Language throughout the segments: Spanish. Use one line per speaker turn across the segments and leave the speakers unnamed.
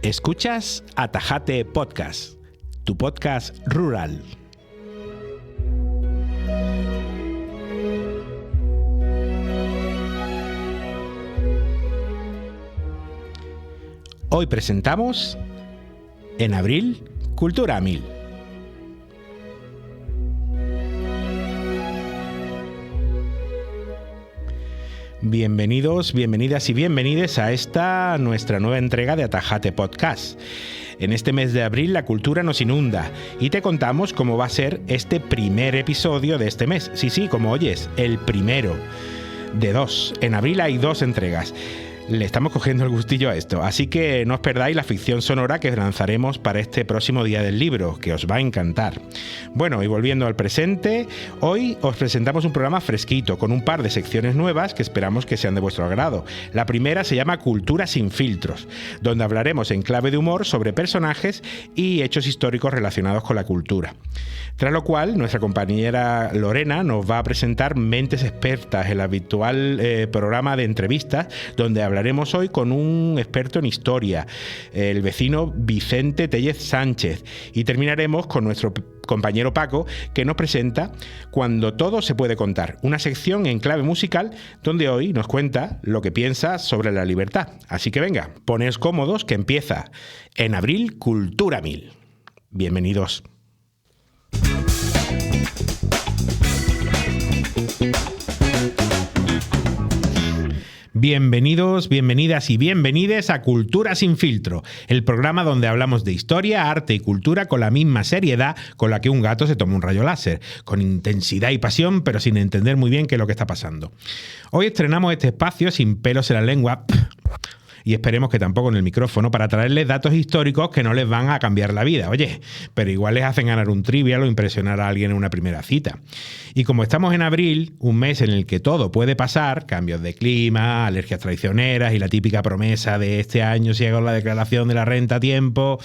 Escuchas Atajate Podcast, tu podcast rural. Hoy presentamos En Abril, Cultura a Mil. Bienvenidos, bienvenidas y bienvenides a esta nuestra nueva entrega de Atajate Podcast. En este mes de abril la cultura nos inunda y te contamos cómo va a ser este primer episodio de este mes. Sí, como oyes, el primero de dos. En abril hay 2 entregas. Le estamos cogiendo el gustillo a esto, así que no os perdáis la ficción sonora que lanzaremos para este próximo Día del Libro, que os va a encantar. Bueno, y volviendo al presente, hoy os presentamos un programa fresquito, con un par de secciones nuevas que esperamos que sean de vuestro agrado. La primera se llama Cultura sin filtros, donde hablaremos en clave de humor sobre personajes y hechos históricos relacionados con la cultura. Tras lo cual, nuestra compañera Lorena nos va a presentar Mentes Expertas, el habitual programa de entrevistas, donde hablaremos hoy con un experto en historia, el vecino Vicente Tellez Sánchez, y terminaremos con nuestro compañero Paco, que nos presenta Cuando todo se puede contar, una sección en clave musical donde hoy nos cuenta lo que piensa sobre la libertad. Así que venga, poneos cómodos que empieza En Abril, Cultura Mil. Bienvenidos. Bienvenidos, bienvenidas y bienvenides a Cultura sin filtro, el programa donde hablamos de historia, arte y cultura con la misma seriedad con la que un gato se toma un rayo láser, con intensidad y pasión, pero sin entender muy bien qué es lo que está pasando. Hoy estrenamos este espacio sin pelos en la lengua, y esperemos que tampoco en el micrófono, para traerles datos históricos que no les van a cambiar la vida. Oye, pero igual les hacen ganar un trivial o impresionar a alguien en una primera cita. Y como estamos en abril, un mes en el que todo puede pasar, cambios de clima, alergias traicioneras y la típica promesa de este año si hago la declaración de la renta a tiempo,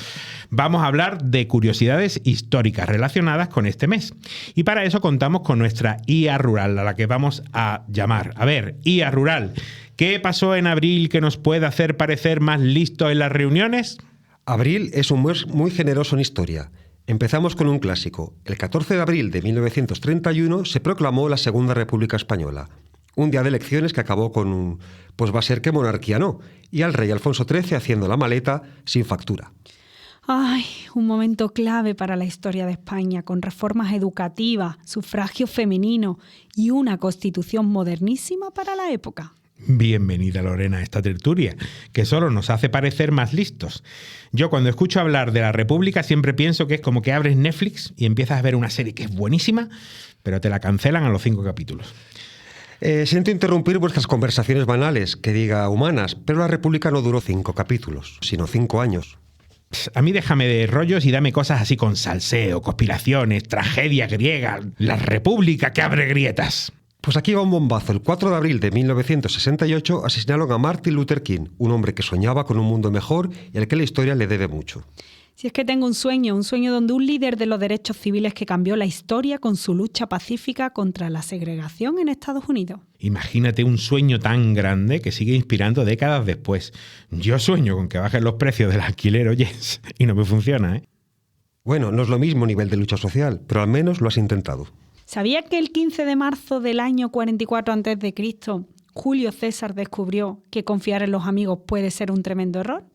vamos a hablar de curiosidades históricas relacionadas con este mes. Y para eso contamos con nuestra IA Rural, a la que vamos a llamar. A ver, IA Rural, ¿qué pasó en abril que nos puede hacer parecer más listos en las reuniones?
Abril es un mes muy generoso en historia. Empezamos con un clásico. El 14 de abril de 1931 se proclamó la Segunda República Española. Un día de elecciones que acabó con un pues va a ser que monarquía no, y al rey Alfonso XIII haciendo la maleta sin factura.
¡Ay! Un momento clave para la historia de España, con reformas educativas, sufragio femenino y una constitución modernísima para la época.
Bienvenida, Lorena, a esta tertulia, que solo nos hace parecer más listos. Yo cuando escucho hablar de la República siempre pienso que es como que abres Netflix y empiezas a ver una serie que es buenísima, pero te la cancelan a los 5 capítulos.
Siento interrumpir vuestras conversaciones banales, que diga humanas, pero la República no duró 5 capítulos, sino 5 años.
A mí déjame de rollos y dame cosas así con salseo, conspiraciones, tragedia griega, la República que abre grietas.
Pues aquí va un bombazo. El 4 de abril de 1968 asesinaron a Martin Luther King, un hombre que soñaba con un mundo mejor y al que la historia le debe mucho.
Si es que tengo un sueño donde un líder de los derechos civiles que cambió la historia con su lucha pacífica contra la segregación en Estados Unidos.
Imagínate un sueño tan grande que sigue inspirando décadas después. Yo sueño con que bajen los precios del alquiler, oyes, y no me funciona, ¿eh?
Bueno, no es lo mismo nivel de lucha social, pero al menos lo has intentado.
¿Sabía que el 15 de marzo del año 44 a.C., Julio César descubrió que confiar en los amigos puede ser un tremendo error?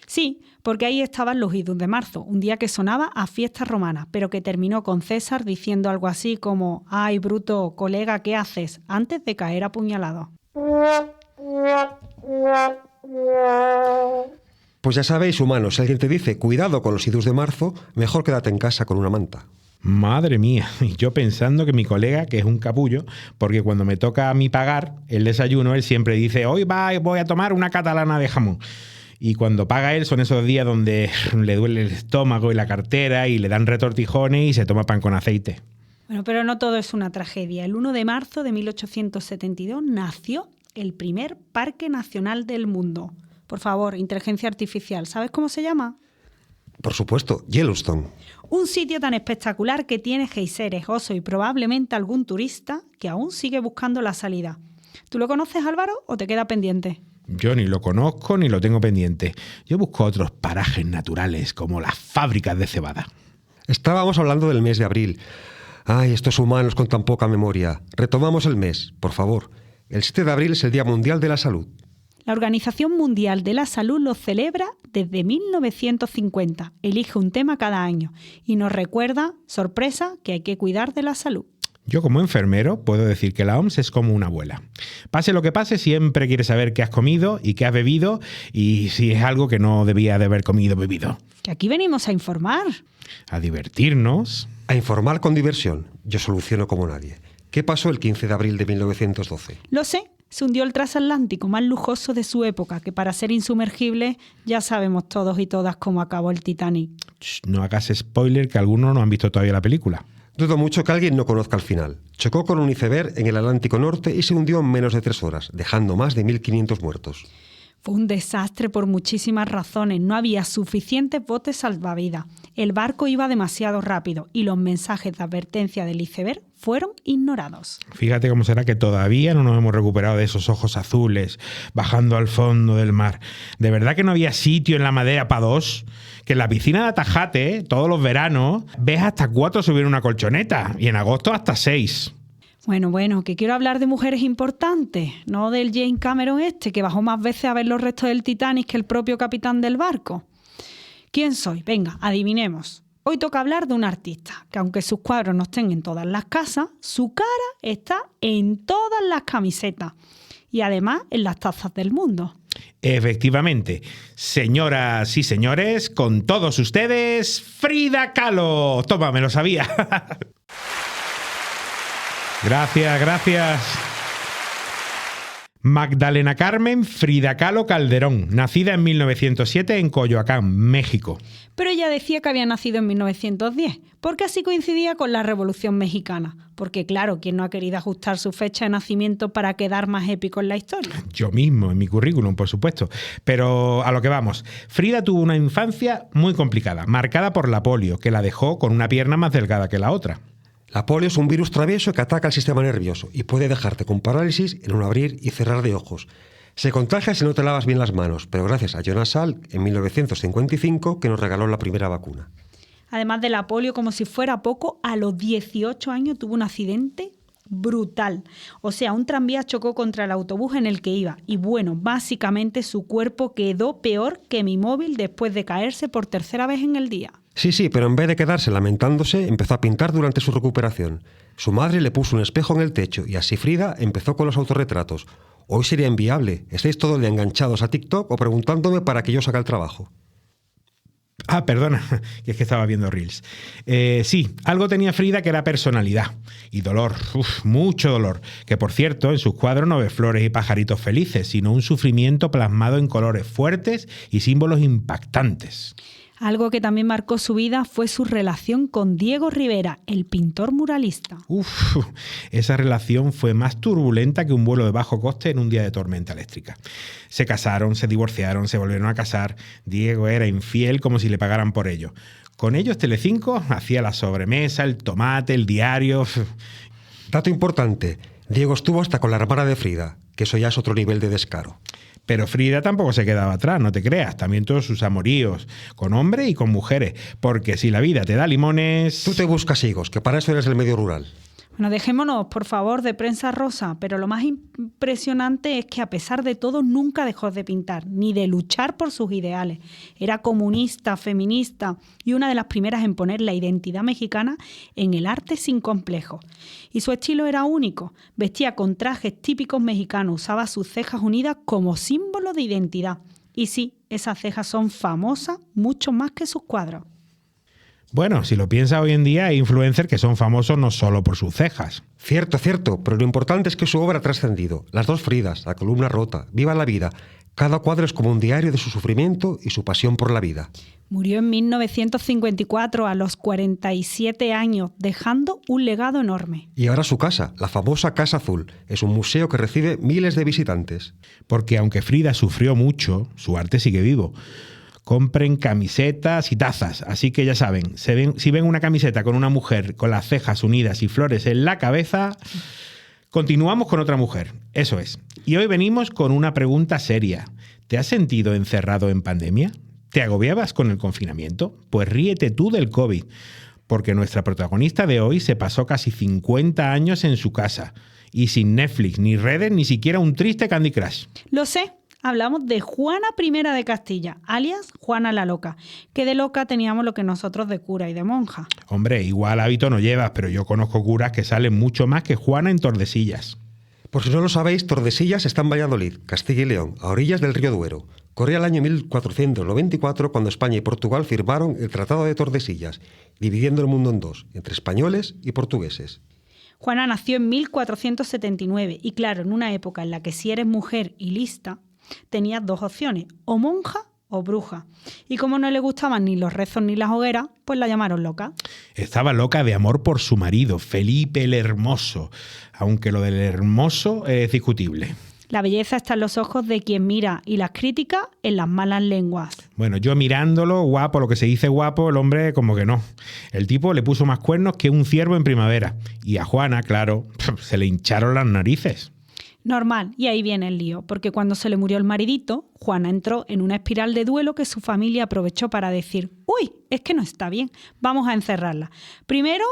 Sí, porque ahí estaban los idus de marzo, un día que sonaba a fiesta romana, pero que terminó con César diciendo algo así como «Ay, bruto, colega, ¿qué haces?», antes de caer apuñalado.
Pues ya sabéis, humanos, si alguien te dice «cuidado con los idus de marzo», mejor quédate en casa con una manta.
Madre mía, y yo pensando que mi colega, que es un capullo, porque cuando me toca a mí pagar el desayuno, él siempre dice, hoy voy a tomar una catalana de jamón. Y cuando paga él son esos días donde le duele el estómago y la cartera y le dan retortijones y se toma pan con aceite.
Bueno, pero no todo es una tragedia. El 1 de marzo de 1872 nació el primer parque nacional del mundo. Por favor, inteligencia artificial, ¿sabes cómo se llama?
Por supuesto, Yellowstone.
Un sitio tan espectacular que tiene geiseres, osos y probablemente algún turista que aún sigue buscando la salida. ¿Tú lo conoces, Álvaro, o te queda pendiente?
Yo ni lo conozco ni lo tengo pendiente. Yo busco otros parajes naturales como las fábricas de cebada.
Estábamos hablando del mes de abril. Ay, estos humanos con tan poca memoria. Retomamos el mes, por favor. El 7 de abril es el Día Mundial de la Salud.
La Organización Mundial de la Salud lo celebra desde 1950. Elige un tema cada año y nos recuerda, sorpresa, que hay que cuidar de la salud.
Yo como enfermero puedo decir que la OMS es como una abuela. Pase lo que pase, siempre quiere saber qué has comido y qué has bebido y si es algo que no debía de haber comido o bebido.
Que aquí venimos a informar.
A divertirnos.
A informar con diversión. Yo soluciono como nadie. ¿Qué pasó el 15 de abril de 1912?
Lo sé, se hundió el transatlántico más lujoso de su época, que para ser insumergible ya sabemos todos y todas cómo acabó el Titanic.
No hagas spoiler que algunos no han visto todavía la película.
Dudo mucho que alguien no conozca el final. Chocó con un iceberg en el Atlántico Norte y se hundió en menos de 3 horas, dejando más de 1.500 muertos.
Fue un desastre por muchísimas razones. No había suficientes botes salvavidas. El barco iba demasiado rápido y los mensajes de advertencia del iceberg fueron ignorados.
Fíjate cómo será que todavía no nos hemos recuperado de esos ojos azules bajando al fondo del mar. ¿De verdad que no había sitio en la madera para 2? Que en la piscina de Atajate, todos los veranos, ves hasta 4 subir una colchoneta y en agosto hasta 6.
Bueno, que quiero hablar de mujeres importantes, no del James Cameron que bajó más veces a ver los restos del Titanic que el propio capitán del barco. ¿Quién soy? Venga, adivinemos. Hoy toca hablar de un artista, que aunque sus cuadros no estén en todas las casas, su cara está en todas las camisetas y además en las tazas del mundo.
Efectivamente, señoras y señores, con todos ustedes, Frida Kahlo. Toma, me lo sabía. Gracias. Magdalena Carmen Frida Kahlo Calderón, nacida en 1907 en Coyoacán, México.
Pero ella decía que había nacido en 1910, porque así coincidía con la Revolución Mexicana. Porque claro, ¿quién no ha querido ajustar su fecha de nacimiento para quedar más épico en la historia?
Yo mismo, en mi currículum, por supuesto. Pero a lo que vamos. Frida tuvo una infancia muy complicada, marcada por la polio, que la dejó con una pierna más delgada que la otra.
La polio es un virus travieso que ataca el sistema nervioso y puede dejarte con parálisis en un abrir y cerrar de ojos. Se contagia si no te lavas bien las manos, pero gracias a Jonas Salk, en 1955, que nos regaló la primera vacuna.
Además de la polio, como si fuera poco, a los 18 años tuvo un accidente brutal. O sea, un tranvía chocó contra el autobús en el que iba y bueno, básicamente su cuerpo quedó peor que mi móvil después de caerse por 3ª vez en el día.
Sí, pero en vez de quedarse lamentándose, empezó a pintar durante su recuperación. Su madre le puso un espejo en el techo y así Frida empezó con los autorretratos. Hoy sería inviable. Estáis todo el día enganchados a TikTok o preguntándome para que yo saque el trabajo.
Perdona, que es que estaba viendo Reels. Sí, algo tenía Frida que era personalidad y dolor, mucho dolor. Que por cierto, en sus cuadros no ves flores y pajaritos felices, sino un sufrimiento plasmado en colores fuertes y símbolos impactantes.
Algo que también marcó su vida fue su relación con Diego Rivera, el pintor muralista.
Esa relación fue más turbulenta que un vuelo de bajo coste en un día de tormenta eléctrica. Se casaron, se divorciaron, se volvieron a casar. Diego era infiel como si le pagaran por ello. Con ellos Telecinco hacía la sobremesa, el tomate, el diario.
Dato importante, Diego estuvo hasta con la hermana de Frida, que eso ya es otro nivel de descaro.
Pero Frida tampoco se quedaba atrás, no te creas. También todos sus amoríos, con hombres y con mujeres. Porque si la vida te da limones...
Tú te buscas higos, que para eso eres del medio rural.
Bueno, dejémonos, por favor, de prensa rosa, pero lo más impresionante es que a pesar de todo nunca dejó de pintar, ni de luchar por sus ideales. Era comunista, feminista y una de las primeras en poner la identidad mexicana en el arte sin complejos. Y su estilo era único, vestía con trajes típicos mexicanos, usaba sus cejas unidas como símbolo de identidad. Y sí, esas cejas son famosas mucho más que sus cuadros.
Bueno, si lo piensas hoy en día, hay influencers que son famosos no solo por sus cejas.
Cierto, pero lo importante es que su obra ha trascendido. Las 2 Fridas, La columna rota, Viva la vida. Cada cuadro es como un diario de su sufrimiento y su pasión por la vida.
Murió en 1954 a los 47 años, dejando un legado enorme.
Y ahora su casa, la famosa Casa Azul, es un museo que recibe miles de visitantes.
Porque aunque Frida sufrió mucho, su arte sigue vivo. Compren camisetas y tazas. Así que ya saben, si ven una camiseta con una mujer con las cejas unidas y flores en la cabeza, Continuamos con otra mujer, eso es. Y hoy venimos con una pregunta seria. ¿Te has sentido encerrado en pandemia? ¿Te agobiabas con el confinamiento? Pues ríete tú del COVID, porque nuestra protagonista de hoy se pasó casi 50 años en su casa y sin Netflix, ni redes, ni siquiera un triste Candy Crush.
Lo sé. Hablamos de Juana I de Castilla, alias Juana la Loca, que de loca teníamos lo que nosotros de cura y de monja.
Hombre, igual hábito no llevas, pero yo conozco curas que salen mucho más que Juana en Tordesillas.
Por si no lo sabéis, Tordesillas está en Valladolid, Castilla y León, a orillas del río Duero. Corría el año 1494 cuando España y Portugal firmaron el Tratado de Tordesillas, dividiendo el mundo en dos, entre españoles y portugueses.
Juana nació en 1479 y claro, en una época en la que si eres mujer y lista, tenías dos opciones, o monja o bruja. Y como no le gustaban ni los rezos ni las hogueras, pues la llamaron loca.
Estaba loca de amor por su marido, Felipe el Hermoso, aunque lo del hermoso es discutible.
La belleza está en los ojos de quien mira y las críticas en las malas lenguas.
Bueno, yo mirándolo, guapo, lo que se dice guapo, el hombre como que no. El tipo le puso más cuernos que un ciervo en primavera. Y a Juana, claro, se le hincharon las narices.
Normal, y ahí viene el lío, porque cuando se le murió el maridito, Juana entró en una espiral de duelo que su familia aprovechó para decir, uy, es que no está bien, vamos a encerrarla. Primero,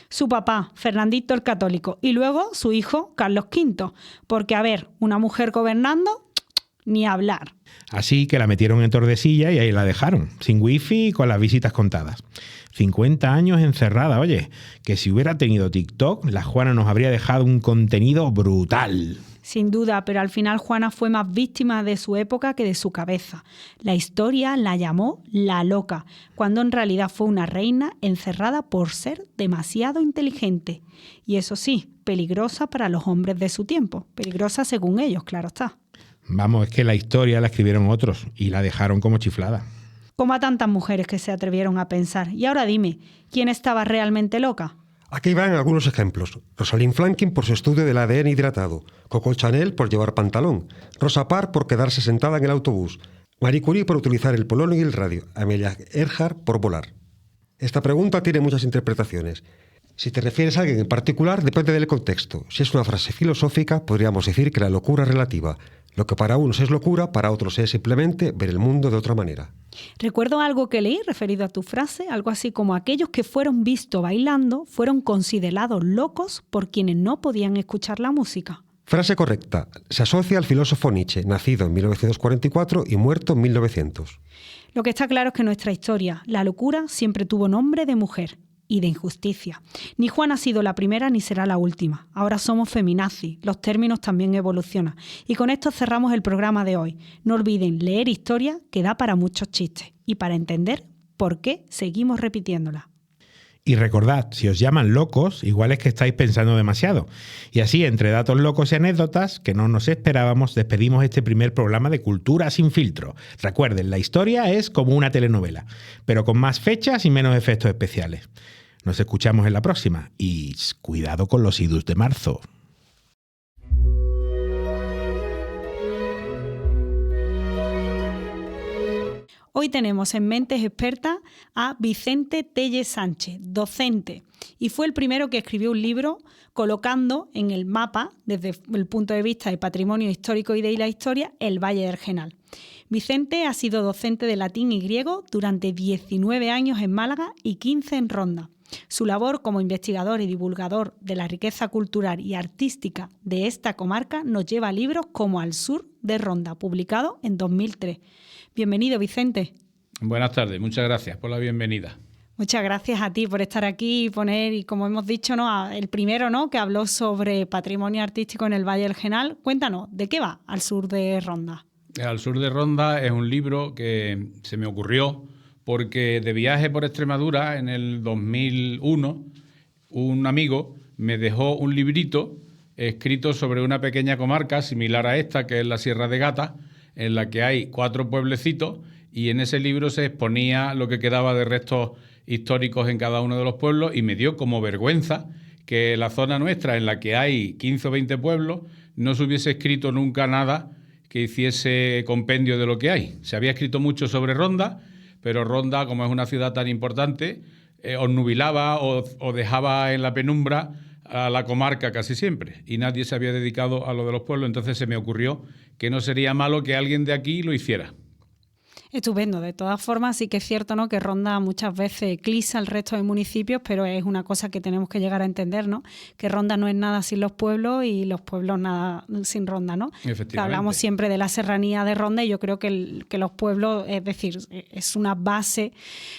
su papá, Fernandito el Católico, y luego su hijo, Carlos V, porque a ver, una mujer gobernando, ni hablar.
Así que la metieron en Tordesillas y ahí la dejaron, sin wifi y con las visitas contadas. 50 años encerrada, oye, que si hubiera tenido TikTok, la Juana nos habría dejado un contenido brutal.
Sin duda, pero al final Juana fue más víctima de su época que de su cabeza. La historia la llamó la loca, cuando en realidad fue una reina encerrada por ser demasiado inteligente. Y eso sí, peligrosa para los hombres de su tiempo. Peligrosa según ellos, claro está.
Vamos, es que la historia la escribieron otros y la dejaron como chiflada.
Como a tantas mujeres que se atrevieron a pensar. Y ahora dime, ¿quién estaba realmente loca?
Aquí van algunos ejemplos. Rosalind Franklin por su estudio del ADN hidratado, Coco Chanel por llevar pantalón, Rosa Parks por quedarse sentada en el autobús, Marie Curie por utilizar el polonio y el radio, Amelia Earhart por volar. Esta pregunta tiene muchas interpretaciones. Si te refieres a alguien en particular, depende del contexto. Si es una frase filosófica, podríamos decir que la locura es relativa. Lo que para unos es locura, para otros es simplemente ver el mundo de otra manera.
Recuerdo algo que leí referido a tu frase, algo así como aquellos que fueron vistos bailando fueron considerados locos por quienes no podían escuchar la música.
Frase correcta. Se asocia al filósofo Nietzsche, nacido en 1944 y muerto en 1900.
Lo que está claro es que nuestra historia, la locura, siempre tuvo nombre de mujer y de injusticia. Ni Juana ha sido la primera ni será la última. Ahora somos feminazis, los términos también evolucionan. Y con esto cerramos el programa de hoy. No olviden leer historia, que da para muchos chistes y para entender por qué seguimos repitiéndola.
Y recordad, si os llaman locos, igual es que estáis pensando demasiado. Y así, entre datos locos y anécdotas que no nos esperábamos, despedimos este primer programa de Cultura sin filtro. Recuerden, la historia es como una telenovela, pero con más fechas y menos efectos especiales. Nos escuchamos en la próxima y cuidado con los idus de marzo.
Hoy tenemos en Mentes Expertas a Vicente Telle Sánchez, docente, y fue el primero que escribió un libro colocando en el mapa, desde el punto de vista del patrimonio histórico y de la historia, el Valle del Genal. Vicente ha sido docente de latín y griego durante 19 años en Málaga y 15 en Ronda. Su labor como investigador y divulgador de la riqueza cultural y artística de esta comarca nos lleva a libros como Al sur de Ronda, publicado en 2003. Bienvenido, Vicente.
Buenas tardes, muchas gracias por la bienvenida.
Muchas gracias a ti por estar aquí y poner, y como hemos dicho, ¿no?, el primero, ¿no?, que habló sobre patrimonio artístico en el Valle del Genal. Cuéntanos, ¿de qué va Al sur de Ronda?
Al sur de Ronda es un libro que se me ocurrió porque de viaje por Extremadura en el 2001 un amigo me dejó un librito escrito sobre una pequeña comarca similar a esta, que es la Sierra de Gata, en la que hay 4 pueblecitos, y en ese libro se exponía lo que quedaba de restos históricos en cada uno de los pueblos, y me dio como vergüenza que la zona nuestra, en la que hay 15 o 20 pueblos, no se hubiese escrito nunca nada que hiciese compendio de lo que hay. Se había escrito mucho sobre Ronda, pero Ronda, como es una ciudad tan importante, os nubilaba o dejaba en la penumbra a la comarca casi siempre y nadie se había dedicado a lo de los pueblos, entonces se me ocurrió que no sería malo que alguien de aquí lo hiciera.
Estupendo. De todas formas, sí que es cierto, ¿no?, que Ronda muchas veces eclipsa el resto de municipios, pero es una cosa que tenemos que llegar a entender, ¿no? Que Ronda no es nada sin los pueblos y los pueblos nada sin Ronda, ¿no?
Efectivamente.
Hablamos siempre de la serranía de Ronda y yo creo que los pueblos, es decir, es una base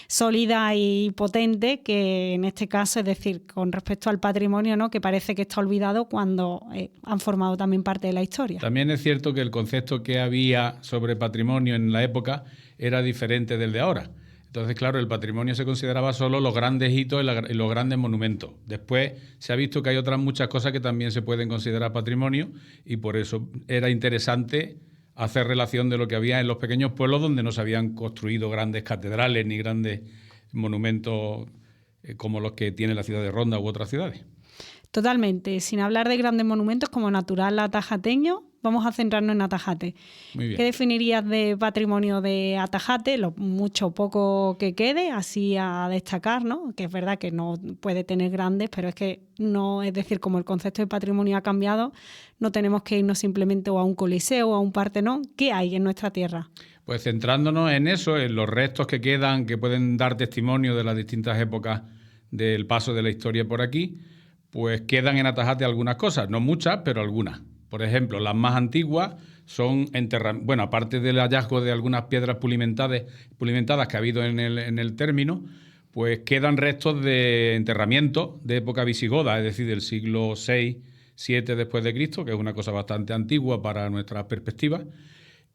sólida y potente que en este caso, es decir, con respecto al patrimonio, ¿no?, que parece que está olvidado cuando han formado también parte de la historia.
También es cierto que el concepto que había sobre patrimonio en la época era diferente del de ahora. Entonces, claro, el patrimonio se consideraba solo los grandes hitos y los grandes monumentos. Después se ha visto que hay otras muchas cosas que también se pueden considerar patrimonio y por eso era interesante hacer relación de lo que había en los pequeños pueblos donde no se habían construido grandes catedrales ni grandes monumentos como los que tiene la ciudad de Ronda u otras ciudades.
Totalmente. Sin hablar de grandes monumentos como natural atajateño, vamos a centrarnos en Atajate.
Muy bien.
¿Qué definirías de patrimonio de Atajate? Lo mucho o poco que quede, así a destacar, ¿no? Que es verdad que no puede tener grandes, pero es que no, es decir, como el concepto de patrimonio ha cambiado, no tenemos que irnos simplemente o a un coliseo o a un Partenón. ¿Qué hay en nuestra tierra?
Pues centrándonos en eso, en los restos que quedan, que pueden dar testimonio de las distintas épocas del paso de la historia por aquí, pues quedan en Atajate algunas cosas, no muchas, pero algunas. Por ejemplo, las más antiguas son bueno, aparte del hallazgo de algunas piedras pulimentadas que ha habido en el término, pues quedan restos de enterramiento de época visigoda, es decir, del siglo VI, VII después de Cristo, que es una cosa bastante antigua para nuestra perspectiva,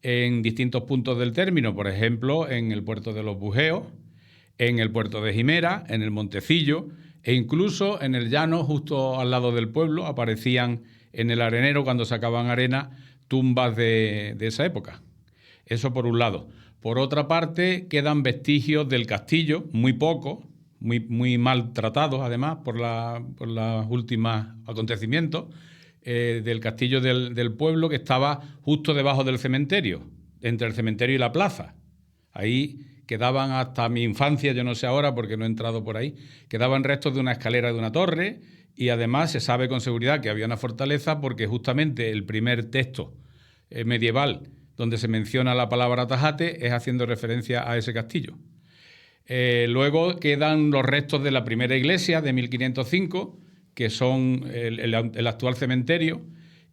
en distintos puntos del término, por ejemplo, en el puerto de los Bujeos, en el puerto de Jimera, en el Montecillo, e incluso en el llano, justo al lado del pueblo, aparecían en el arenero, cuando sacaban arena, tumbas de esa época. Eso por un lado. Por otra parte, quedan vestigios del castillo, muy pocos, muy maltratados además por los últimos acontecimientos, del castillo del pueblo, que estaba justo debajo del cementerio, entre el cementerio y la plaza. Ahí quedaban hasta mi infancia, yo no sé ahora porque no he entrado por ahí, quedaban restos de una escalera de una torre y además se sabe con seguridad que había una fortaleza porque justamente el primer texto medieval donde se menciona la palabra Atajate es haciendo referencia a ese castillo. Luego quedan los restos de la primera iglesia de 1505, que son el actual cementerio,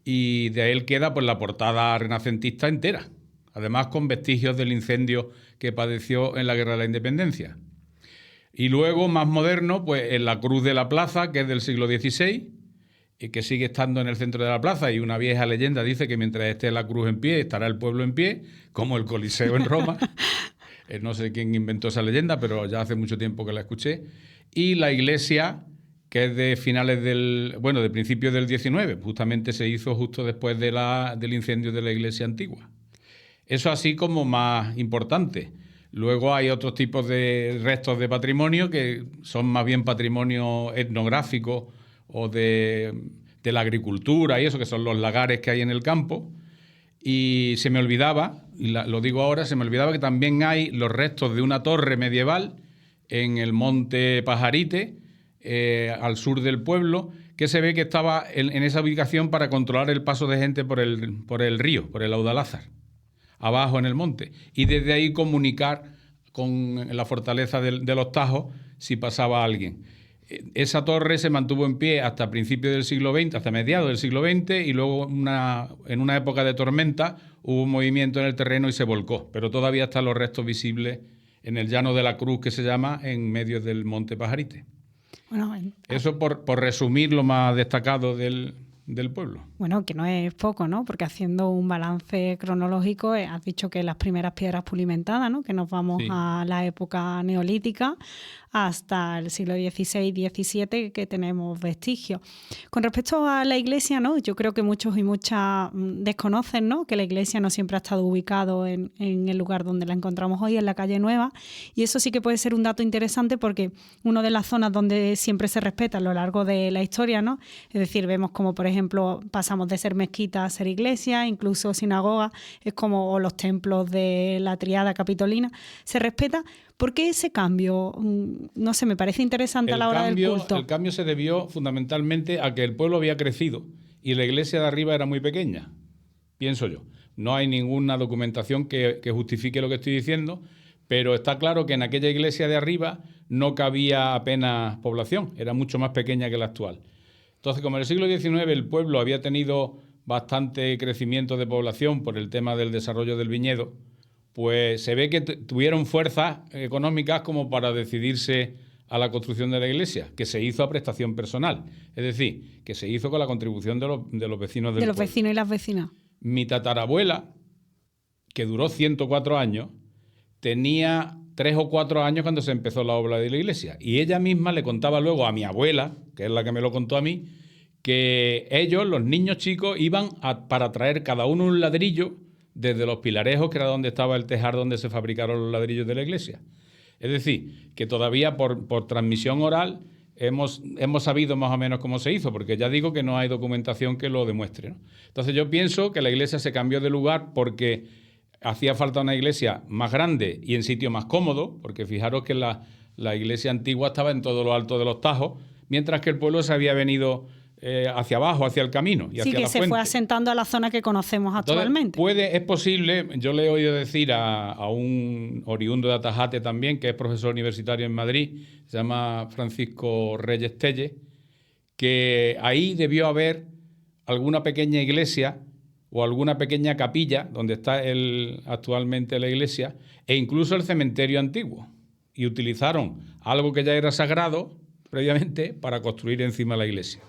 y de él queda pues la portada renacentista entera, además con vestigios del incendio que padeció en la Guerra de la Independencia. Y luego, más moderno, pues en la cruz de la plaza, que es del siglo XVI, y que sigue estando en el centro de la plaza, y una vieja leyenda dice que mientras esté la cruz en pie, estará el pueblo en pie, como el Coliseo en Roma. No sé quién inventó esa leyenda, pero ya hace mucho tiempo que la escuché. Y la iglesia, que es de finales de principios del XIX, justamente se hizo justo después del incendio de la iglesia antigua. Eso así como más importante. Luego hay otros tipos de restos de patrimonio que son más bien patrimonio etnográfico o de la agricultura y eso, que son los lagares que hay en el campo. Y se me olvidaba, y lo digo ahora, se me olvidaba que también hay los restos de una torre medieval en el monte Pajarite, al sur del pueblo, que se ve que estaba en esa ubicación para controlar el paso de gente por el río, por el Audalázar, abajo en el monte, y desde ahí comunicar con la fortaleza de los Tajos si pasaba alguien. Esa torre se mantuvo en pie hasta principios del siglo XX, hasta mediados del siglo XX, y luego en una época de tormenta hubo un movimiento en el terreno y se volcó, pero todavía están los restos visibles en el llano de la Cruz, que se llama, en medio del monte Pajarite. Bueno, eso por resumir lo más destacado del pueblo.
Bueno, que no es poco, ¿no? Porque haciendo un balance cronológico, has dicho que las primeras piedras pulimentadas, ¿no? Que nos vamos a la época neolítica hasta el siglo XVI, XVII, que tenemos vestigios. Con respecto a la iglesia, ¿no? Yo creo que muchos y muchas desconocen, ¿no? Que la iglesia no siempre ha estado ubicado en el lugar donde la encontramos hoy, en la calle Nueva, y eso sí que puede ser un dato interesante porque una de las zonas donde siempre se respeta a lo largo de la historia, ¿no? Es decir, vemos como, por ejemplo, pasamos de ser mezquita a ser iglesia, incluso sinagoga, es como los templos de la Triada Capitolina, se respeta ¿Por qué ese cambio? No sé, me parece interesante a la hora del culto.
El cambio se debió fundamentalmente a que el pueblo había crecido y la iglesia de arriba era muy pequeña, pienso yo. No hay ninguna documentación que justifique lo que estoy diciendo, pero está claro que en aquella iglesia de arriba no cabía apenas población, era mucho más pequeña que la actual. Entonces, como en el siglo XIX el pueblo había tenido bastante crecimiento de población por el tema del desarrollo del viñedo, pues se ve que tuvieron fuerzas económicas como para decidirse a la construcción de la iglesia, que se hizo a prestación personal. Es decir, que se hizo con la contribución de los vecinos del pueblo.
De los vecinos y las vecinas.
Mi tatarabuela, que duró 104 años, tenía 3 o 4 años cuando se empezó la obra de la iglesia. Y ella misma le contaba luego a mi abuela, que es la que me lo contó a mí, que ellos, los niños chicos, iban para traer cada uno un ladrillo desde los Pilarejos, que era donde estaba el tejar donde se fabricaron los ladrillos de la iglesia. Es decir, que todavía por transmisión oral hemos sabido más o menos cómo se hizo, porque ya digo que no hay documentación que lo demuestre, ¿no? Entonces yo pienso que la iglesia se cambió de lugar porque hacía falta una iglesia más grande y en sitio más cómodo, porque fijaros que la iglesia antigua estaba en todo lo alto de los Tajos, mientras que el pueblo se había venido hacia abajo, hacia el camino y hacia la fuente.
Sí, que se fue asentando a la zona que conocemos actualmente.
Entonces, es posible, yo le he oído decir a un oriundo de Atajate también, que es profesor universitario en Madrid, se llama Francisco Reyes Telle, que ahí debió haber alguna pequeña iglesia o alguna pequeña capilla donde está actualmente la iglesia, e incluso el cementerio antiguo, y utilizaron algo que ya era sagrado previamente para construir encima la iglesia.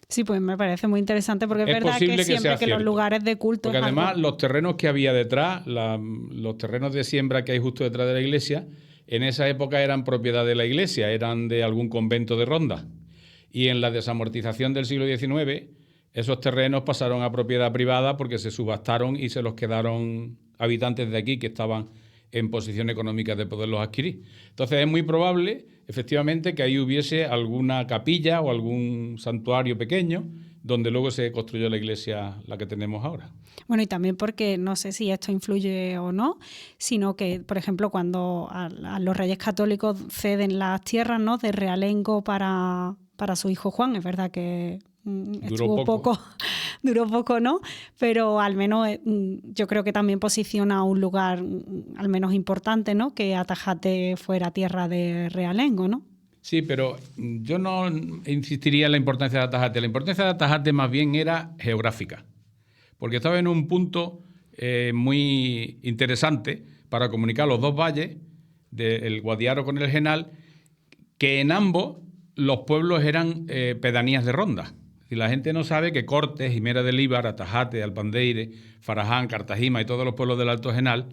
Sí, pues me parece muy interesante porque es verdad que siempre que los lugares de culto...
Porque además los terrenos que había detrás, los terrenos de siembra que hay justo detrás de la iglesia, en esa época eran propiedad de la iglesia, eran de algún convento de Ronda. Y en la desamortización del siglo XIX, esos terrenos pasaron a propiedad privada porque se subastaron y se los quedaron habitantes de aquí que estaban en posición económica de poderlos adquirir. Entonces es muy probable, efectivamente, que ahí hubiese alguna capilla o algún santuario pequeño donde luego se construyó la iglesia, la que tenemos ahora.
Bueno, y también porque, no sé si esto influye o no, sino que, por ejemplo, cuando a los reyes católicos ceden las tierras, ¿no?, de realengo para su hijo Juan, es verdad que duró poco, ¿no? Pero al menos yo creo que también posiciona un lugar al menos importante, ¿no?, que Atajate fuera tierra de realengo, ¿no?
Sí, pero yo no insistiría en la importancia de Atajate. La importancia de Atajate más bien era geográfica, porque estaba en un punto muy interesante para comunicar los dos valles, del Guadiaro con el Genal, que en ambos los pueblos eran pedanías de ronda. Y la gente no sabe que Cortes, Jimera del Íbar, Atajate, Alpandeire, Faraján, Cartagima y todos los pueblos del Alto Genal,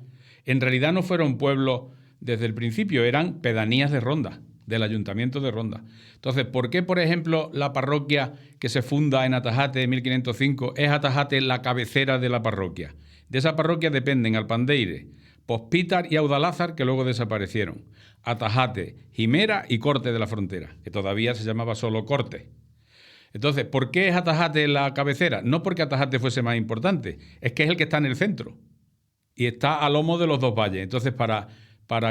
en realidad no fueron pueblos desde el principio, eran pedanías de Ronda, del Ayuntamiento de Ronda. Entonces, ¿por qué, por ejemplo, la parroquia que se funda en Atajate en 1505 es Atajate la cabecera de la parroquia? De esa parroquia dependen Alpandeire, Pospítar y Audalázar, que luego desaparecieron, Atajate, Jimera y Cortes de la Frontera, que todavía se llamaba solo Cortes. Entonces, ¿por qué es Atajate la cabecera? No porque Atajate fuese más importante, es que es el que está en el centro y está a lomo de los dos valles. Entonces, para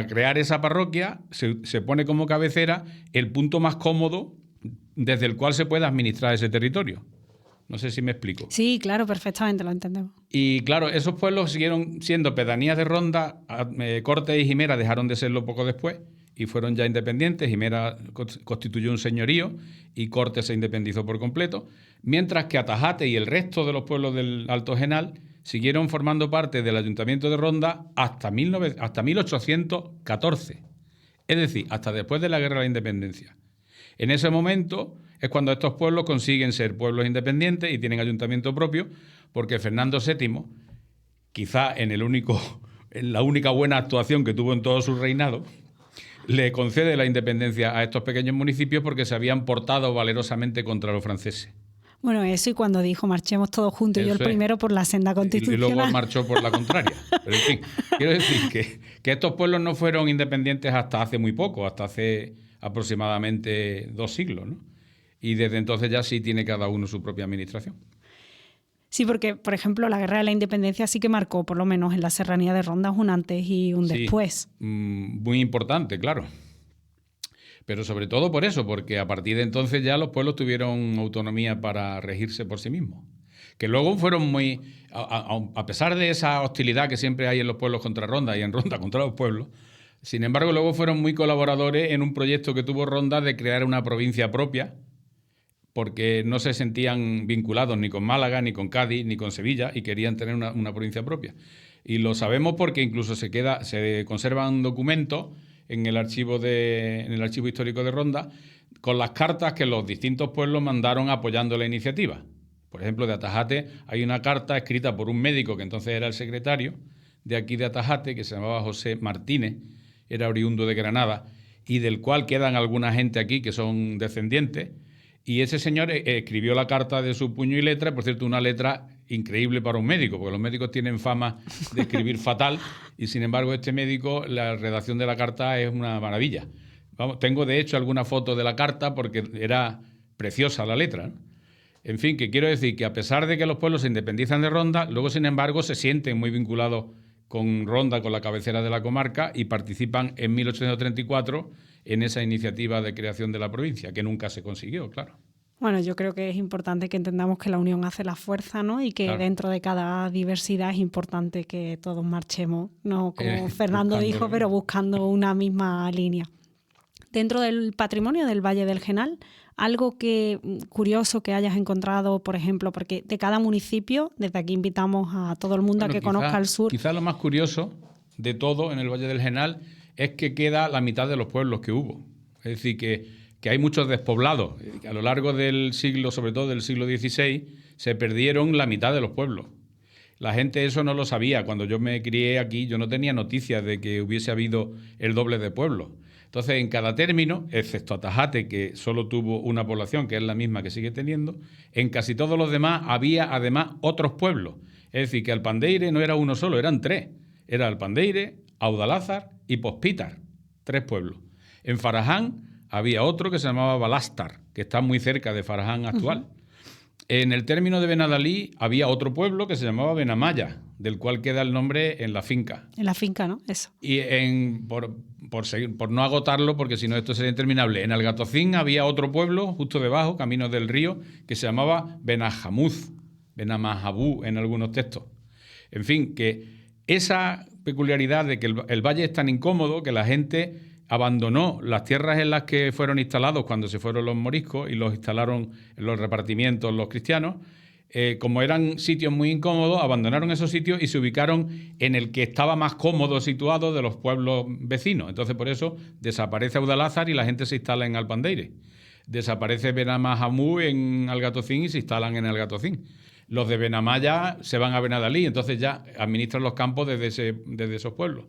crear esa parroquia se pone como cabecera el punto más cómodo desde el cual se puede administrar ese territorio. No sé si me explico.
Sí, claro, perfectamente, lo entendemos.
Y claro, esos pueblos siguieron siendo pedanías de Ronda, Cortes y Jimera dejaron de serlo poco después y fueron ya independientes. Jimera constituyó un señorío y Cortes se independizó por completo, mientras que Atajate y el resto de los pueblos del Alto Genal siguieron formando parte del Ayuntamiento de Ronda hasta 1814, es decir, hasta después de la Guerra de la Independencia. En ese momento es cuando estos pueblos consiguen ser pueblos independientes y tienen ayuntamiento propio, porque Fernando VII, quizá en la única buena actuación que tuvo en todo su reinado, le concede la independencia a estos pequeños municipios porque se habían portado valerosamente contra los franceses.
Bueno, eso y cuando dijo marchemos todos juntos, yo el primero por la senda constitucional.
Y luego marchó por la contraria. Pero en fin, quiero decir que estos pueblos no fueron independientes hasta hace muy poco, hasta hace aproximadamente 2 siglos, ¿no? Y desde entonces ya sí tiene cada uno su propia administración.
Sí, porque, por ejemplo, la Guerra de la Independencia sí que marcó, por lo menos en la serranía de Ronda, un antes y un después.
Muy importante, claro. Pero sobre todo por eso, porque a partir de entonces ya los pueblos tuvieron autonomía para regirse por sí mismos. Que luego fueron muy... A pesar de esa hostilidad que siempre hay en los pueblos contra Ronda y en Ronda contra los pueblos, sin embargo, luego fueron muy colaboradores en un proyecto que tuvo Ronda de crear una provincia propia, porque no se sentían vinculados ni con Málaga, ni con Cádiz, ni con Sevilla, y querían tener una provincia propia. Y lo sabemos porque incluso se conservan documentos en el archivo histórico de Ronda con las cartas que los distintos pueblos mandaron apoyando la iniciativa. Por ejemplo, de Atajate hay una carta escrita por un médico que entonces era el secretario de aquí de Atajate, que se llamaba José Martínez, era oriundo de Granada, y del cual quedan alguna gente aquí que son descendientes. Y ese señor escribió la carta de su puño y letra, por cierto, una letra increíble para un médico, porque los médicos tienen fama de escribir fatal, y sin embargo este médico, la redacción de la carta es una maravilla. Vamos, tengo de hecho alguna foto de la carta porque era preciosa la letra, ¿no? En fin, que quiero decir que a pesar de que los pueblos se independizan de Ronda, luego sin embargo se sienten muy vinculados con Ronda, con la cabecera de la comarca, y participan en 1834 en esa iniciativa de creación de la provincia, que nunca se consiguió, claro.
Bueno, yo creo que es importante que entendamos que la unión hace la fuerza, ¿no? Y que
claro,
dentro de cada diversidad es importante que todos marchemos, no como Fernando dijo, pero buscando una misma línea. Dentro del patrimonio del Valle del Genal, algo curioso que hayas encontrado, por ejemplo, porque de cada municipio, desde aquí invitamos a todo el mundo a que conozca el sur.
Quizá lo más curioso de todo en el Valle del Genal es que queda la mitad de los pueblos que hubo. Es decir, que hay muchos despoblados. A lo largo del siglo, sobre todo del siglo XVI, se perdieron la mitad de los pueblos. La gente eso no lo sabía. Cuando yo me crié aquí, yo no tenía noticias de que hubiese habido el doble de pueblos. Entonces, en cada término, excepto Atajate, que solo tuvo una población, que es la misma que sigue teniendo, en casi todos los demás había además otros pueblos. Es decir, que Alpandeire no era uno solo, eran tres. Era Alpandeire, Audalázar y Pospítar, 3 pueblos. En Faraján había otro que se llamaba Balástar, que está muy cerca de Faraján actual. En el término de Benadalí había otro pueblo que se llamaba Benamaya, del cual queda el nombre en la finca.
En la finca, ¿no? Eso.
Y por no agotarlo, porque si no esto sería interminable, en Algatocín había otro pueblo justo debajo, camino del río, que se llamaba Benajamuz, Benamahabú en algunos textos. En fin, que esa peculiaridad de que el valle es tan incómodo que la gente abandonó las tierras en las que fueron instalados cuando se fueron los moriscos y los instalaron en los repartimientos los cristianos. Como eran sitios muy incómodos, abandonaron esos sitios y se ubicaron en el que estaba más cómodo situado de los pueblos vecinos. Entonces, por eso desaparece Audalázar y la gente se instala en Alpandeire. Desaparece Benamahamú en Algatocín y se instalan en Algatocín. Los de Benamaya se van a Benadalí, entonces ya administran los campos desde esos pueblos.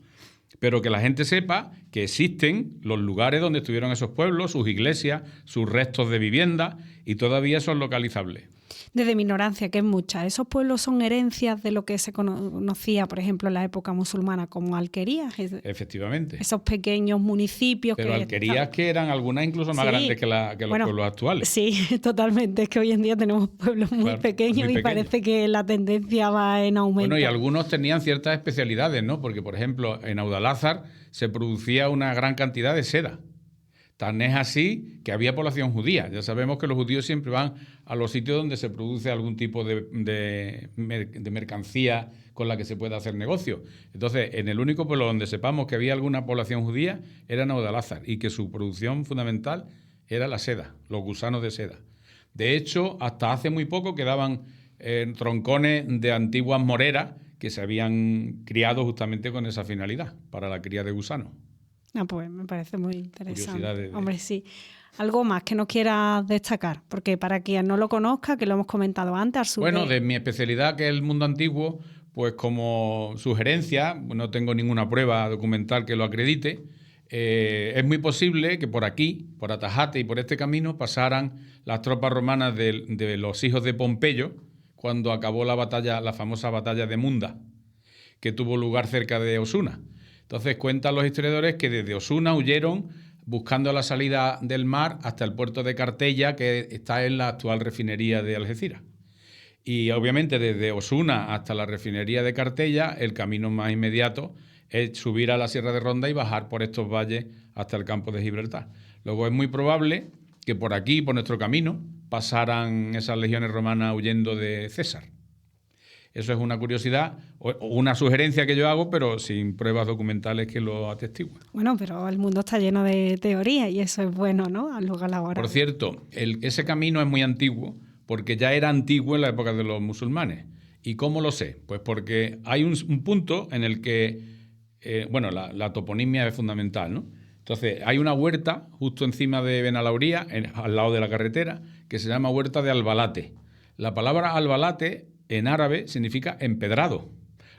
Pero que la gente sepa que existen los lugares donde estuvieron esos pueblos, sus iglesias, sus restos de vivienda, y todavía son localizables.
Desde mi ignorancia, que es mucha, ¿esos pueblos son herencias de lo que se conocía, por ejemplo, en la época musulmana como alquerías?
Efectivamente.
Esos pequeños municipios.
Pero alquerías que eran algunas incluso más grandes que los pueblos actuales.
Sí, totalmente. Es que hoy en día tenemos pueblos muy pequeños y parece que la tendencia va en aumento.
Bueno, y algunos tenían ciertas especialidades, ¿no? Porque, por ejemplo, en Audalázar se producía una gran cantidad de seda. Tan es así que había población judía. Ya sabemos que los judíos siempre van a los sitios donde se produce algún tipo de mercancía con la que se pueda hacer negocio. Entonces, en el único pueblo donde sepamos que había alguna población judía era en Audalázar, y que su producción fundamental era la seda, los gusanos de seda. De hecho, hasta hace muy poco quedaban troncones de antiguas moreras que se habían criado justamente con esa finalidad, para la cría de gusanos.
Pues me parece muy interesante. Hombre, sí. Algo más que nos quieras destacar, porque para quien no lo conozca, que lo hemos comentado antes, al sur.
Bueno, de mi especialidad, que es el mundo antiguo, pues como sugerencia, no tengo ninguna prueba documental que lo acredite, es muy posible que por aquí, por Atajate y por este camino, pasaran las tropas romanas de los hijos de Pompeyo cuando acabó la famosa batalla de Munda, que tuvo lugar cerca de Osuna. Entonces cuentan los historiadores que desde Osuna huyeron buscando la salida del mar hasta el puerto de Cartella, que está en la actual refinería de Algeciras. Y obviamente desde Osuna hasta la refinería de Cartella, el camino más inmediato es subir a la Sierra de Ronda y bajar por estos valles hasta el campo de Gibraltar. Luego es muy probable que por aquí, por nuestro camino, pasaran esas legiones romanas huyendo de César. Eso es una curiosidad o una sugerencia que yo hago, pero sin pruebas documentales que lo atestiguan.
Bueno, pero el mundo está lleno de teorías y eso es bueno, ¿no? Al lugar ahora.
Por cierto, ese camino es muy antiguo porque ya era antiguo en la época de los musulmanes. ¿Y cómo lo sé? Pues porque hay un punto en el que, la toponimia es fundamental, ¿no? Entonces, hay una huerta justo encima de Benalauría, al lado de la carretera, que se llama Huerta de Albalate. La palabra albalate en árabe significa empedrado.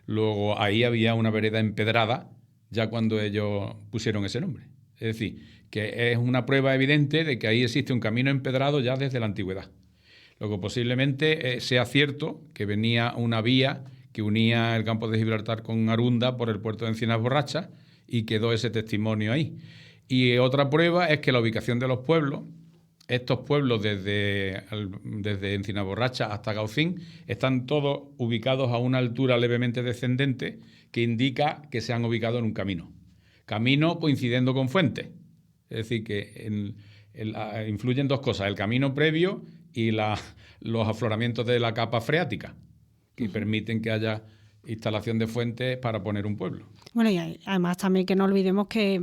Luego ahí había una vereda empedrada ya cuando ellos pusieron ese nombre. Es decir, que es una prueba evidente de que ahí existe un camino empedrado ya desde la antigüedad. Luego posiblemente sea cierto que venía una vía que unía el campo de Gibraltar con Arunda por el puerto de Encinas Borrachas y quedó ese testimonio ahí. Y otra prueba es que la ubicación de los pueblos, estos pueblos desde Encinas Borrachas hasta Gaucín, están todos ubicados a una altura levemente descendente que indica que se han ubicado en un camino. Camino coincidiendo con fuentes. Es decir, que influyen dos cosas, el camino previo y los afloramientos de la capa freática, que permiten que haya instalación de fuentes para poner un pueblo.
Bueno, y además también que no olvidemos que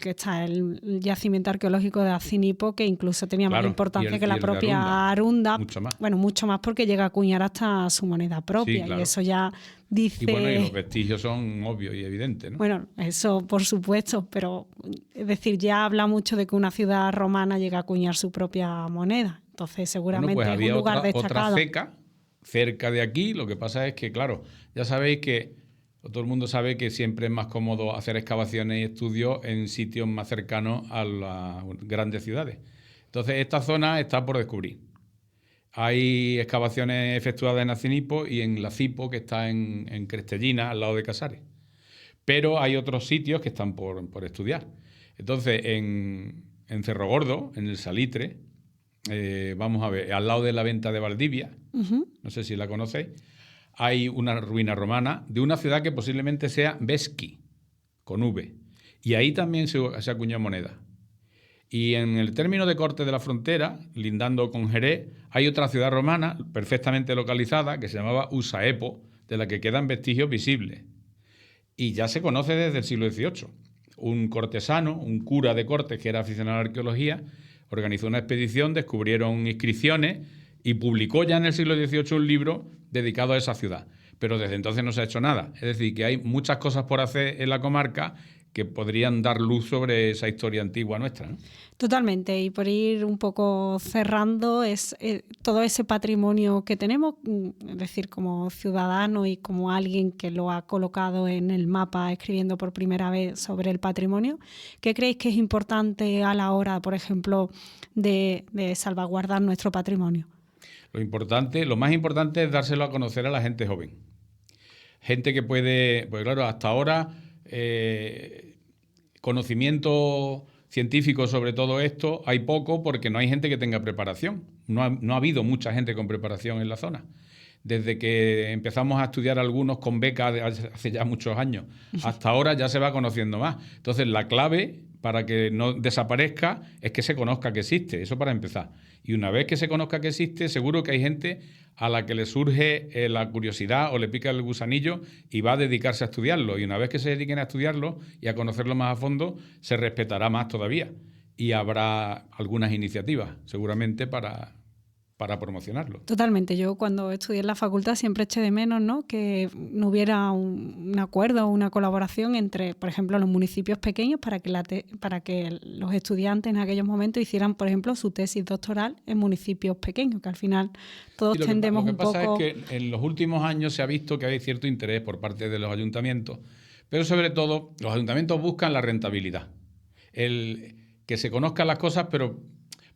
está el yacimiento arqueológico de Acinipo, que incluso tenía más importancia que la propia Arunda.
Mucho más.
Bueno, mucho más porque llega a acuñar hasta su moneda propia. Sí, claro. Y eso ya dice...
Y bueno, y los vestigios son obvios y evidentes, ¿no?
Bueno, eso por supuesto, pero es decir, ya habla mucho de que una ciudad romana llega a acuñar su propia moneda. Entonces seguramente es un lugar destacado.
Otra ceca cerca de aquí. Lo que pasa es que, claro, ya sabéis que todo el mundo sabe que siempre es más cómodo hacer excavaciones y estudios en sitios más cercanos a las grandes ciudades. Entonces, esta zona está por descubrir. Hay excavaciones efectuadas en Acinipo y en La Cipo, que está en Crestellina, al lado de Casares. Pero hay otros sitios que están por estudiar. Entonces, en Cerro Gordo, en el Salitre, vamos a ver, al lado de la Venta de Valdivia, no sé si la conocéis, hay una ruina romana de una ciudad que posiblemente sea Vesqui, con V. Y ahí también se acuñó moneda. Y en el término de corte de la frontera, lindando con Jerez, hay otra ciudad romana perfectamente localizada que se llamaba Usaepo, de la que quedan vestigios visibles. Y ya se conoce desde el siglo XVIII. Un cortesano, un cura de Cortes que era aficionado a la arqueología, organizó una expedición, descubrieron inscripciones y publicó ya en el siglo XVIII un libro dedicado a esa ciudad. Pero desde entonces no se ha hecho nada. Es decir, que hay muchas cosas por hacer en la comarca que podrían dar luz sobre esa historia antigua nuestra, ¿no?
Totalmente. Y por ir un poco cerrando, es todo ese patrimonio que tenemos, es decir, como ciudadano y como alguien que lo ha colocado en el mapa escribiendo por primera vez sobre el patrimonio, ¿qué creéis que es importante a la hora, por ejemplo, de salvaguardar nuestro patrimonio?
Lo más importante es dárselo a conocer a la gente joven. Gente que puede, pues claro, hasta ahora conocimiento científico sobre todo esto hay poco porque no hay gente que tenga preparación. No ha habido mucha gente con preparación en la zona. Desde que empezamos a estudiar algunos con becas hace ya muchos años, hasta ahora ya se va conociendo más. Entonces, la clave para que no desaparezca es que se conozca que existe, eso para empezar. Y una vez que se conozca que existe, seguro que hay gente a la que le surge la curiosidad o le pica el gusanillo y va a dedicarse a estudiarlo. Y una vez que se dediquen a estudiarlo y a conocerlo más a fondo, se respetará más todavía. Y habrá algunas iniciativas, seguramente, para promocionarlo.
Totalmente. Yo cuando estudié en la facultad siempre eché de menos, ¿no?, que no hubiera un acuerdo o una colaboración entre, por ejemplo, los municipios pequeños para que los estudiantes en aquellos momentos hicieran, por ejemplo, su tesis doctoral en municipios pequeños, que al final todos tendemos un poco...
Lo que pasa es que en los últimos años se ha visto que hay cierto interés por parte de los ayuntamientos, pero sobre todo los ayuntamientos buscan la rentabilidad. Que se conozcan las cosas, pero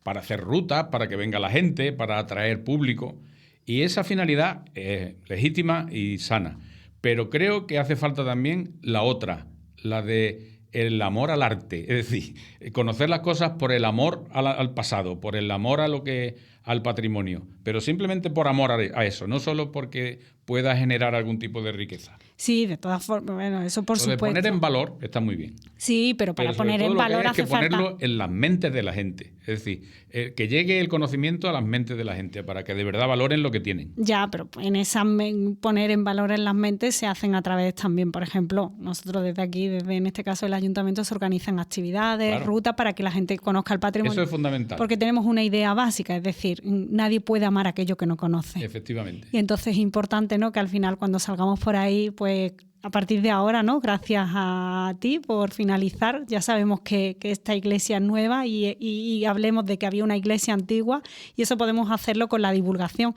para hacer rutas, para que venga la gente, para atraer público. Y esa finalidad es legítima y sana. Pero creo que hace falta también la otra, la de el amor al arte. Es decir, conocer las cosas por el amor al pasado, por el amor a lo que al patrimonio, pero simplemente por amor a eso, no solo porque pueda generar algún tipo de riqueza.
Sí, de todas formas, bueno, eso por
Lo de
supuesto.
poner en valor está muy bien.
Sí, pero para
Pero sobre
poner
todo
en
lo que
valor
hay es que
hace falta...
ponerlo en las mentes de la gente. Es decir, que llegue el conocimiento a las mentes de la gente para que de verdad valoren lo que tienen.
Ya, pero en poner en valor en las mentes se hacen a través también, por ejemplo, nosotros desde aquí, desde en este caso el ayuntamiento, se organizan actividades,
Claro.
rutas para que la gente conozca el patrimonio.
Eso es fundamental.
Porque tenemos una idea básica, es decir, nadie puede amar aquello que no conoce.
Efectivamente.
Y entonces es importante, ¿no?, que al final cuando salgamos por ahí, pues a partir de ahora, ¿no?, gracias a ti por finalizar, ya sabemos que esta iglesia es nueva y hablemos de que había una iglesia antigua, y eso podemos hacerlo con la divulgación.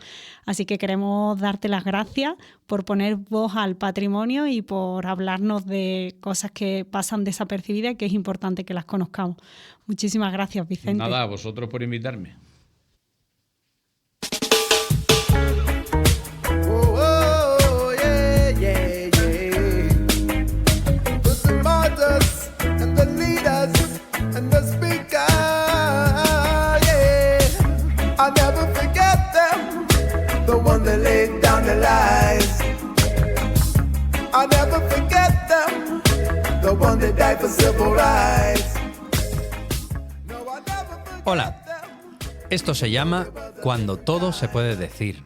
Así que queremos darte las gracias por poner voz al patrimonio y por hablarnos de cosas que pasan desapercibidas y que es importante que las conozcamos. Muchísimas gracias, Vicente.
Nada, a vosotros por invitarme.
And the speaker, yeah, I'll never forget them, the one that laid down their lives. I'll never forget them, the one that died for civil rights. No, I'll never forget
Hola, esto se llama Cuando todo se puede decir,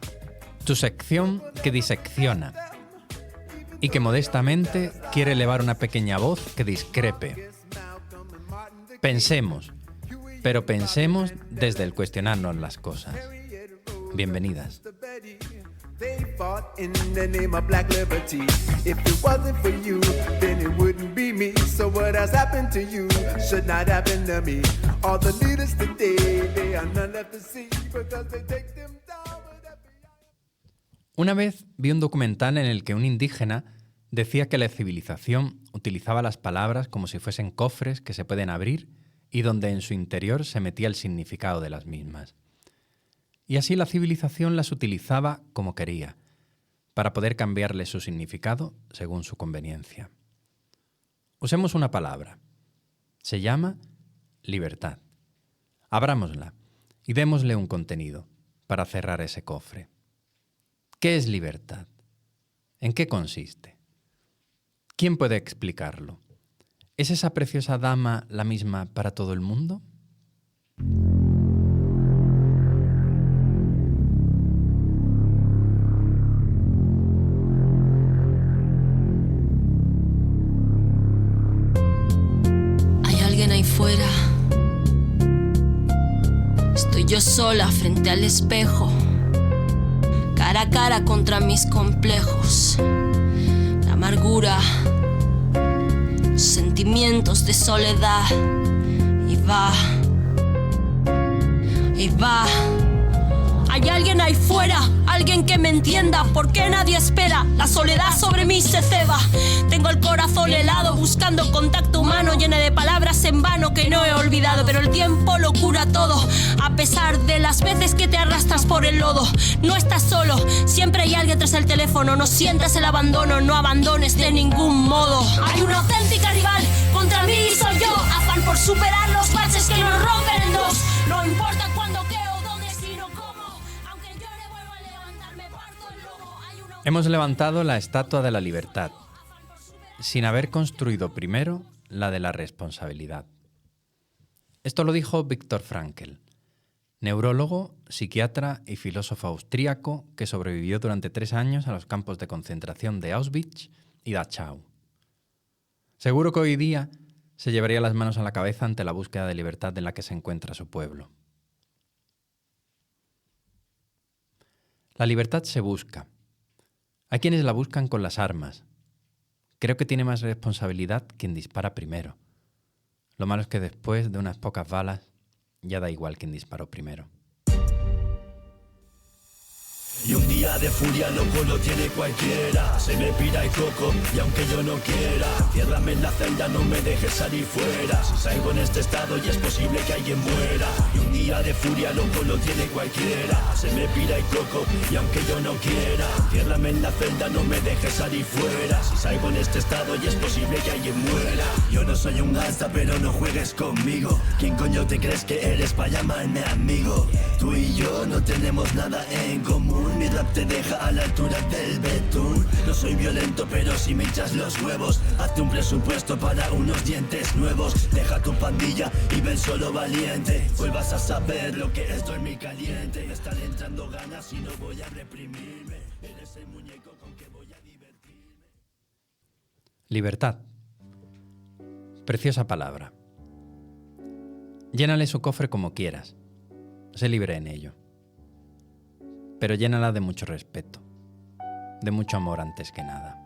tu sección que disecciona y que modestamente quiere elevar una pequeña voz que discrepe. Pensemos, pero pensemos desde el cuestionarnos las cosas. Bienvenidas.
They fought in the name of black liberty. If it wasn't for you, then it wouldn't be me. So what has happened to you should not happen to me. All the leaders today, they are none left to see because they take them down.
Una vez vi un documental en el que un indígena decía que la civilización utilizaba las palabras como si fuesen cofres que se pueden abrir y donde en su interior se metía el significado de las mismas. Y así la civilización las utilizaba como quería, para poder cambiarle su significado según su conveniencia. Usemos una palabra. Se llama libertad. Abrámosla y démosle un contenido para cerrar ese cofre. ¿Qué es libertad? ¿En qué consiste? ¿Quién puede explicarlo? ¿Es esa preciosa dama la misma para todo el mundo?
Hay alguien ahí fuera. Estoy yo sola frente al espejo, cara a cara contra mis complejos. La amargura, sentimientos de soledad. Y va. Hay alguien ahí fuera, alguien que me entienda. ¿Por qué nadie espera? La soledad sobre mí se ceba. Tengo el corazón helado, buscando contacto humano, llena de palabras en vano que no he olvidado. Pero el tiempo lo cura todo, a pesar de las veces que te arrastras por el lodo. No estás solo, siempre hay alguien tras el teléfono. No sientas el abandono, no abandones de ningún modo. Hay una auténtica rival, contra mí soy yo. Afán por superar los baches que nos rompen en dos. No importa cuándo, qué o dónde, sino cómo. Aunque llore, vuelvo a levantarme, parto el lobo.
Hemos levantado la estatua de la libertad, sin haber construido primero la de la responsabilidad. Esto lo dijo Viktor Frankl, neurólogo, psiquiatra y filósofo austríaco que sobrevivió durante 3 años a los campos de concentración de Auschwitz y Dachau. Seguro que hoy día se llevaría las manos a la cabeza ante la búsqueda de libertad en la que se encuentra su pueblo. La libertad se busca. Hay quienes la buscan con las armas. Creo que tiene más responsabilidad quien dispara primero. Lo malo es que después de unas pocas balas ya da igual quien disparó primero.
Y un día día de furia loco lo tiene cualquiera. Se me pira el coco y aunque yo no quiera, ciérrame en la celda, no me dejes salir fuera. Si salgo en este estado y es posible que alguien muera. Y un día de furia loco lo tiene cualquiera. Se me pira el coco y aunque yo no quiera, ciérrame en la celda, no me dejes salir fuera. Si salgo en este estado y es posible que alguien muera. Yo no soy un gangsta, pero no juegues conmigo. ¿Quién coño te crees que eres para llamarme amigo? Tú y yo no tenemos nada en común. Mi rap te deja a la altura del betún. No soy violento, pero si me echas los huevos, hazte un presupuesto para unos dientes nuevos. Deja tu pandilla y ven solo valiente. Hoy vas a saber lo que es dormir caliente. Me están entrando ganas y no voy a reprimirme. Eres el muñeco con que voy a divertirme.
Libertad. Preciosa palabra. Llénale su cofre como quieras. Sé libre en ello. Pero llénala de mucho respeto, de mucho amor antes que nada.